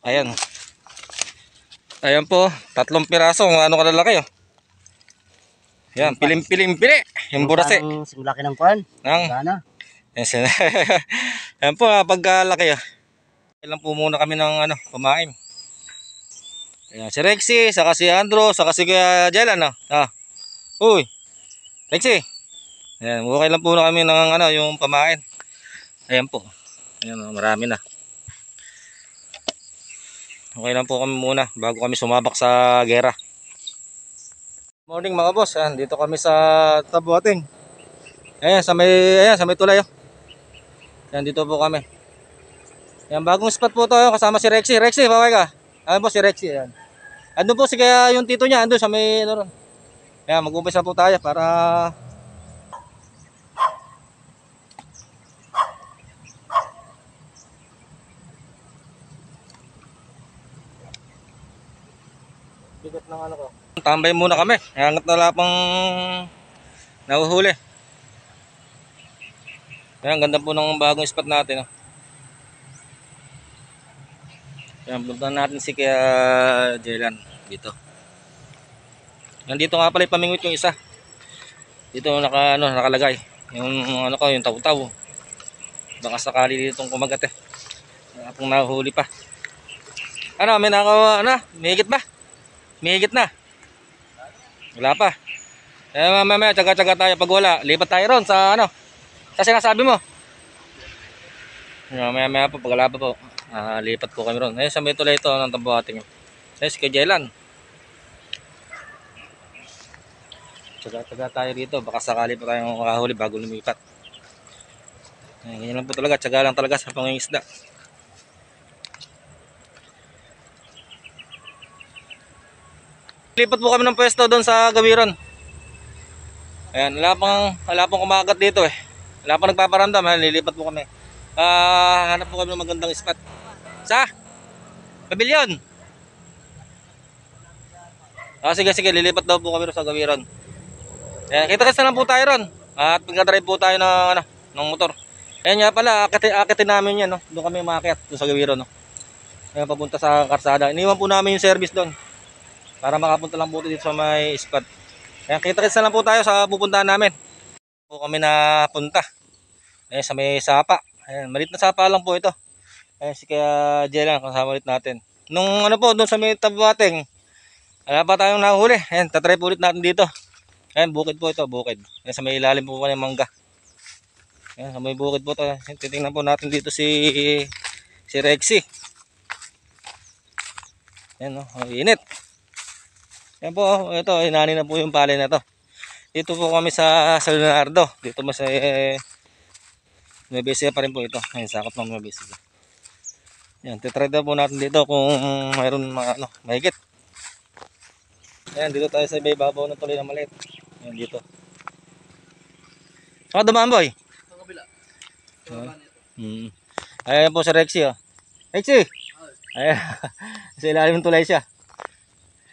Ayan. Ayan po, 3 piraso. Ano kalalaki oh. Ayan, pilim-pili. Yung burase. Simulaki ng kwan. Nang. Ayan po, pagkalaki ah. Ilan po muna kami ng kumain. Ayan, si Rexy, saka si Andrew, saka si Kuya Jelan ah. Uy, Rexy. Ayan, okay lang po na kami ng yung pamain. Ayan po. Ayan, marami na. Okay lang po kami muna bago kami sumabak sa gera. Morning mga boss, ayan, dito kami sa Tabuating. Ayan, sa may tulay oh. Ayan, dito po kami. Ayan, bagong spot po to, kasama si Rexy. Rexy, baway ka. Ayan po si Rexy, ayan. Andun po si kaya yung tito niya, andun sa may ron. Ayan, mag-umpisa po tayo para bigat ng ko. Tambay muna kami. Hangat na wala pang nahuhuli. Ayan, ganda po ng bagong spot natin. Ayan, punta natin si Kuya Jelan dito. Nandito nga pala ipamingwit yung isa. Dito nakalagay. Yung yung taw-taw. Baka sakali ditong kumagat eh. Wala pong nahuhuli pa. May higit ba? May higit na. Wala pa. Mamaya tsaga-tsaga tayo pag wala. Lipat tayo ron sa sa sinasabi mo. Mamaya po pag wala pa po. Lipat po kami ron. Ayun sa may tulay ito ng Tabuating. Ayun si Kajelan. Tsaga-tsaga tayo dito. Baka sakali pa tayong makahuli bago lumipat. Ganyan lang po talaga. Tsaga lang talaga sa pangingisda. Lipat po kami ng pwesto doon sa Gawiron. Ayan, wala pang kumagat dito eh. Wala pang nagpaparamdam, lilipat po kami. Hanap po kami ng magandang spot. Sa Pavilion. Sige, lilipat daw po kami sa Gawiron. Ayan, kita-kita lang po tayo ron. At pagka-drive po tayo ng motor. Ayan nga pala, akitin namin yan, no? Doon kami maakyat, doon sa Gawiron, no? Ayan, papunta sa karsada. Iniwan po namin yung service doon. Para makapunta lang po dito sa may spot. Ayan, kita-kita lang po tayo sa pupuntahan namin. Po kami na punta. Ayan, sa may sapa. Ayan, maliit na sapa lang po ito. Ayan, si Kuya Jelan, kasama ulit natin. Nung doon sa may Tabuating, wala pa tayong nahuli. Ayan, tatry po ulit natin dito. Ayan, bukid po ito, bukid. Ayan, sa may ilalim po ng mangga. Ayan, sa may bukid po ito. Ayan, titingnan po natin dito si Rexy. Ayan, init. Ayan po, ito, inani na po yung palay na to. Dito po kami sa Leonardo. Dito mas Nueva Ecija pa rin po ito. Ayan, sakop ng Nueva Ecija. Ayan, titry na po natin dito kung mayroon mga mahigit. Ayan, dito tayo sa ibabaw ng tuloy na maliit. Ayan, dito. Dumaan boy? Sa kabila. Ayan po si Rexy oh. Rexy! Ayan, sa ilalim ng tulay siya.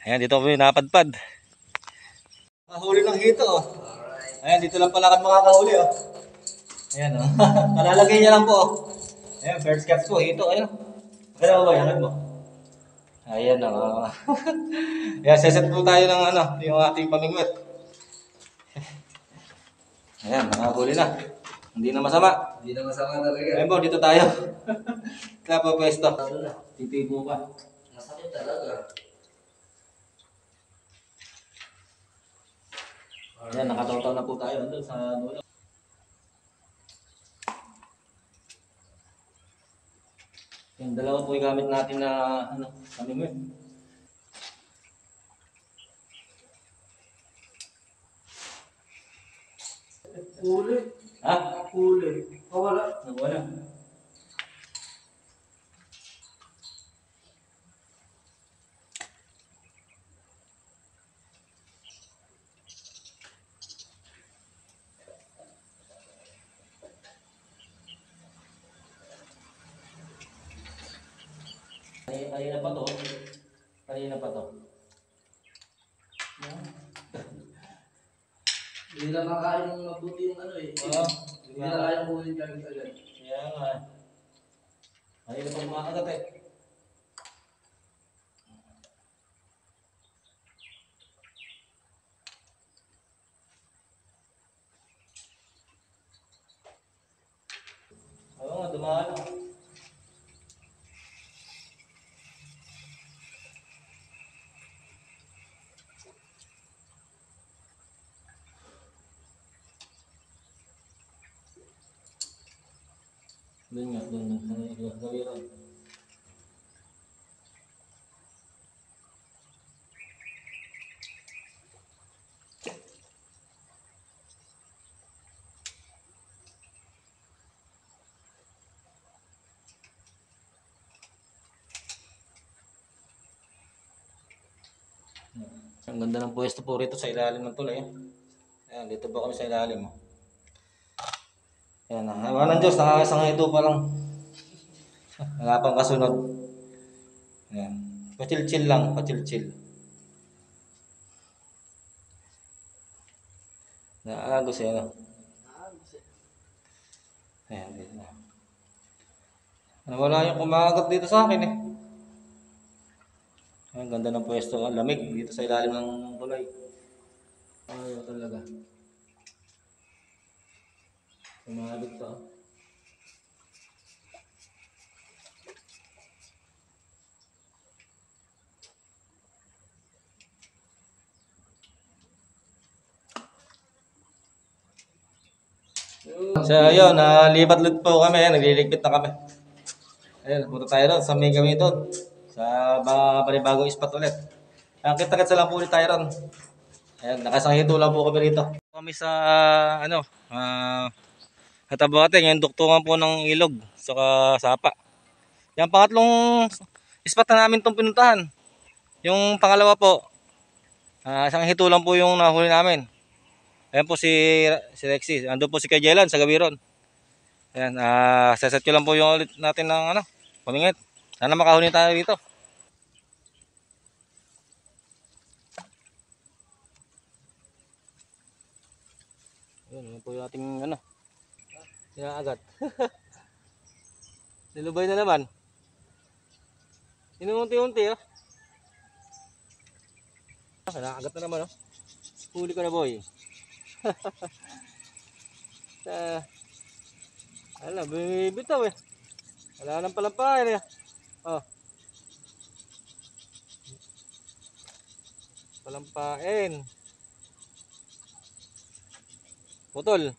Ayan, dito po yung napadpad. Mahuli lang dito oh. Ayan, dito lang pala makakahuli oh. Ayan oh. Kalalagay niya lang po oh. Ayan, first catch po. Ito, ayan. Kaya ba, yan mo? Ayan oh. Ayan, seset po tayo ng yung ating pamingwit. Ayan, nakahuli na. Hindi na masama. Hindi na masama talaga. Ayan po, dito tayo. Kaya po pwesto. Titibo pa. Masakit talaga. Ayan, nakataw-taw na po tayo doon sa dulo. Yung dalawa po yung gamit natin na pamingwit. Huli. Ha? Huli. Wala. Nawala. Kanina pa to. Kanina pa to. Hindi na makain ng mabuti yung Oo. Hindi na kaya kunin agad-agad. Kaya nga. Kanina pa kumakagat eh. Doon nga, doon. Sa gawiran. Ang ganda ng pwesto po rito sa ilalim ng tulay. Ayan, dito po kami sa ilalim. Ayan, hawa ng Diyos, nakakasang ito pa lang. Wala pang kasunod. Ayan. Pa-chill-chill lang, pa-chill-chill. Naagos yan. Ayan, dito na. Wala yung kumakagat dito sa akin eh. Ang ganda ng pwesto, ang lamig dito sa ilalim ng tulay. Ayaw talaga. Kumahabit pa. So ayun, nalipat-lit po kami, nagliligpit na kami. Ayun, punta tayo doon sa may gawin doon. Sa panibagong spot ulit. Kita-kitsa lang po ulit tayo ron. Ayan, nakasangito lang po kami rito. Kami sa Hatabating, yung duktungan po ng ilog saka sapa. Yung pangatlong spot na namin itong pinuntahan. Yung pangalawa po, isang hito lang po yung nahuli namin. Ayan po si Rexy. Ando po si Kajelan sa Gabiron. Ayan, saset ko lang po yung ulit natin ng pamingit. Sana makahuli tayo dito. Ayan po yung ating agad. Nilubay na naman. Inuunti-unti Nakakagat na naman Huli ko na boy. Bibitaw Wala nang palampain Palampain. Putol.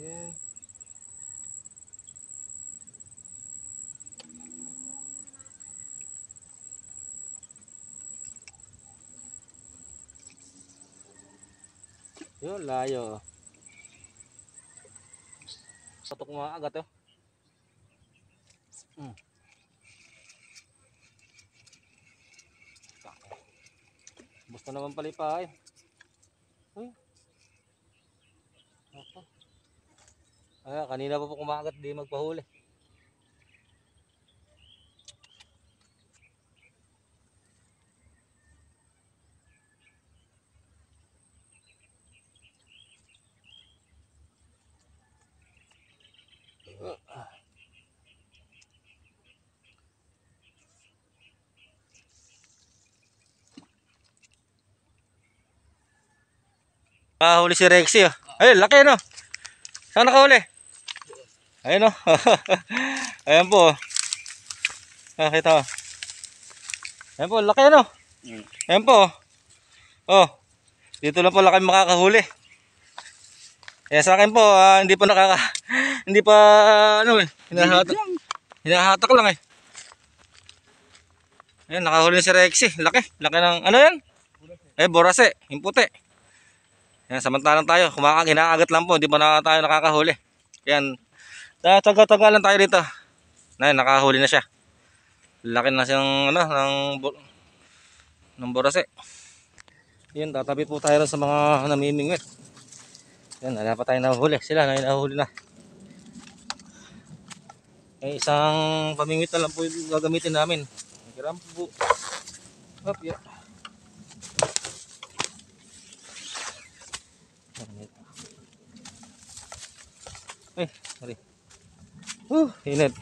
Yan. Yun, layo. Patok mga agat Basta naman palipay. Kanina pa po kumagat, di magpahuli. Huli si Rexy Ayun, laki Saan nakahuli? Ayun Ayan po kita Ayan po, laki Ayan po dito lang po laki makakahuli. Kaya sa akin po, hindi pa hindi pa hinahatak lang Ayan, nakahuli si Rexy. Laki ng yan? Borase, yung puti. Yan, samantalang tayo, kinakagat lang po, hindi pa tayo nakakahuli. Yan, taga-taga lang tayo dito. Nakahuli na siya. Laki na siyang ng borase. Yan, tatabi po tayo sa mga namimingwit. Yan, wala pa tayo nahuli. Sila nahuli na. Isang pamingwit na lang po yung gagamitin namin. Kiram po. Yeah. Sorry. Init.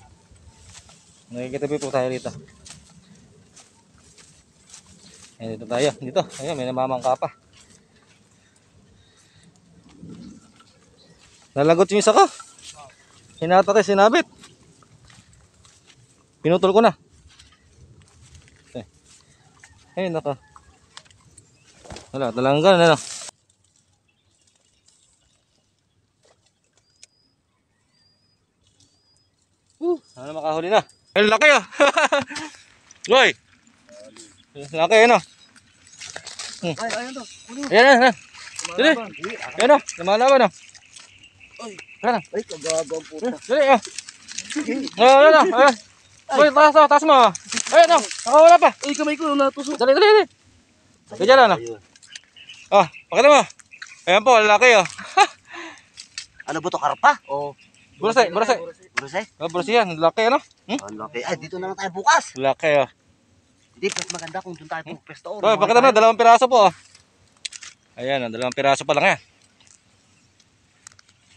Nakikitabi po tayo dito. Dito tayo. Dito. Ayun, may namamangka pa. Nalagot yung isa ko. Hinatak sinabit. Pinutol ko na. Ayun, naka. Wala, talanggan Ano makahuli na? Ay, laki oh. Boy. Laki ano? Ay, ayun to. Ayan na. Dali. Ayan oh. Lumalaban oh. Ay, Ayan na. ay, kagabang puta. Dali oh. Ayan na. Ayan. Boy, taas mo. Ayan oh. Nakawala pa. Ay, kamay ko natusok. Dali. Kaya lang oh. Oh, pakita mo. Ayan po, laki oh. Ano ba to, karpa? Oh. Burasay. Bruse? Oh, burasay yan. Laki ano? Ang laki. Ay, dito na lang tayo bukas. Laki oh. Hindi, mas maganda kung doon tayo pupwesto. Boy, pakita mo, 2 piraso po oh. Ayan, 2 piraso pa lang yan.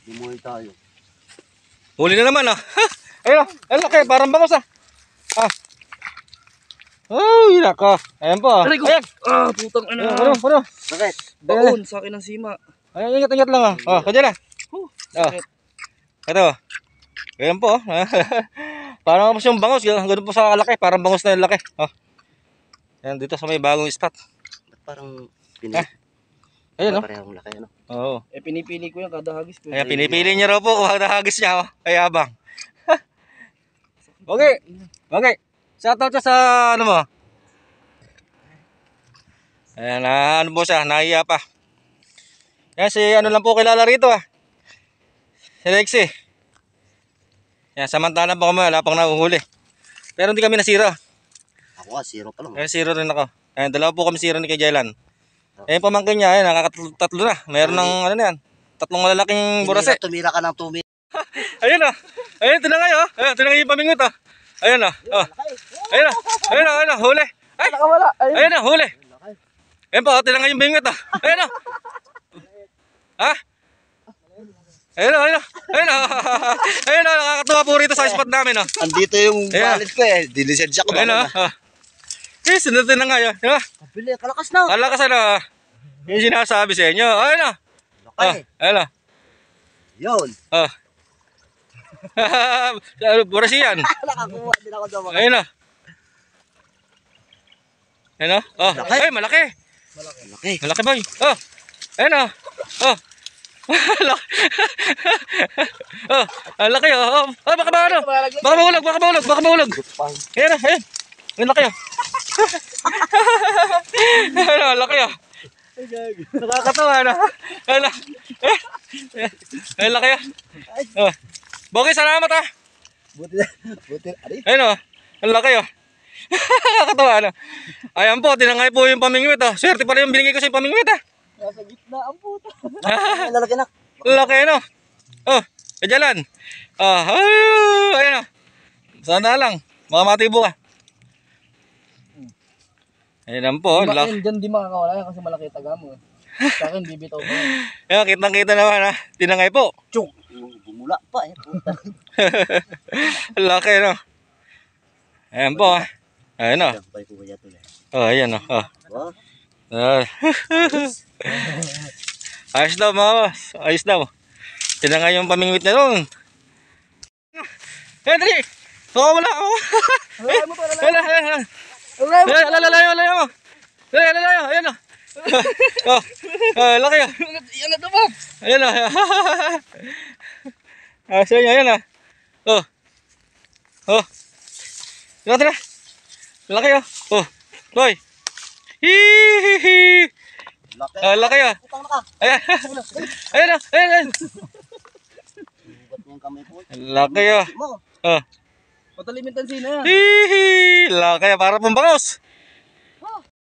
Limuhin tayo. Huli na naman oh. Ayun oh, ang laki, parang bangos ah. Ay, nako. Ayan po oh. Aray ko. Ayan. Putang ina. Ano? Bakit? Baon sa akin ng sima. Ayan, ingat lang oh. Oh, kanya na. Oh. Ito oh. Ayan po oh. Parang yung bangos, ganun po sa laki, parang bangos na yung laki. Oh. Ayan, dito sa may bagong spot. Ba't parang Ayan oh. parehong laki, ano? Oo. Eh, pinipili ko yan kada hagis ko. Ayan, pinipili niya raw po kung ano hagis niya oh. Ay, abang. Okay. Shoutout siya sa ano mo. Ayan, ano po siya, nahiya pa. Yan, si ano lang po kilala rito ah. Si Lexie. Yan, samantalang po kami, wala pang nahuhuli. Pero hindi kami nasira. Ako nga, 0 pa lang. Ayan, zero rin ako. Ayan, 2 po kami zero ni kay Jailan. Ayan, pamangkin niya, ayan, nakakatatlo na. Mayroon ng ano na yan, 3 malalaking burase. Tumira ka ng 2 minutes. Ayun oh. Ayun, tinangay oh. Ayun, tinangay yung pamingot oh. Ayun oh. Oh. Ayun oh, huli. Ay, Nakawala. ayun oh, huli. Ayun po, tinangay yung pamingot oh. Ayun oh. Ha? Ayun oh. Ayun oh, nakakatuwa po rito sa spot namin oh. Andito yung Ayan. wallet ko eh. Dilisensya ko ba? Ayun oh. Eh, sunod tinangay oh. Diba? Kabili, kalakas na. Kalakas ano. Yung sinasabi sa inyo. Ayun oh. Oh, ayun oh. Yun. Oh. Burasi yan. Nakakuha din ako daw. Ayun oh. Ayun oh. Oh. Ay, malaki. Malaki. Malaki boy. Oh. Ayun oh. Oh. Laki. Oh, ang laki oh. Oh, baka ba ano? Baka mahulog. Ayun oh, ayun. Ang laki oh. Ayun oh, laki oh. Nakakatawa na. Ayun oh. Ang laki oh. Oh. Bokey, salamat ah. Buti. Ari. Ayun oh. Ang laki oh. Nakakatawa na. Ayan po, tinangay po yung pamingwit oh. Swerte pala yung binigay ko sa yung pamingwit ah. Nasa gitna ang puta. Lalaki na. Laki no. Oh, kajalan. Ayun oh. Sana lang. Mga matibo ka. Ayun po. Bakit dyan di makakawala yan kasi malaki taga mo. Sa akin, di bitaw pa yan. Ayun, kitang-kita naman ha. Tinangay po. Chuk. Bumula pa eh. Puta. Laki no. Ayan po ha. Ayun oh. Sabay ko ba yan tuloy? Oh, ayan oh. Oh. Wow. Ayos daw mga boss. Ayos daw. Tinangay yung pamingwit na doon. Ayan, dali. Wala ako. Alay mo to, alay. Lalayo mo. Lalayo. Ayan o. Oh, laki o. Yan na tumag. Ayan o. So yun, ayan o. Oh. Tira. Laki o. Oh. Boy. Hihihi. Laki o. Putang na ka. Ayan o. Bugat mo yung kamay ko. Laki o. Mo. Oh. Patalimintan sina yan. Hihihi. Laki o. Para pong bangos.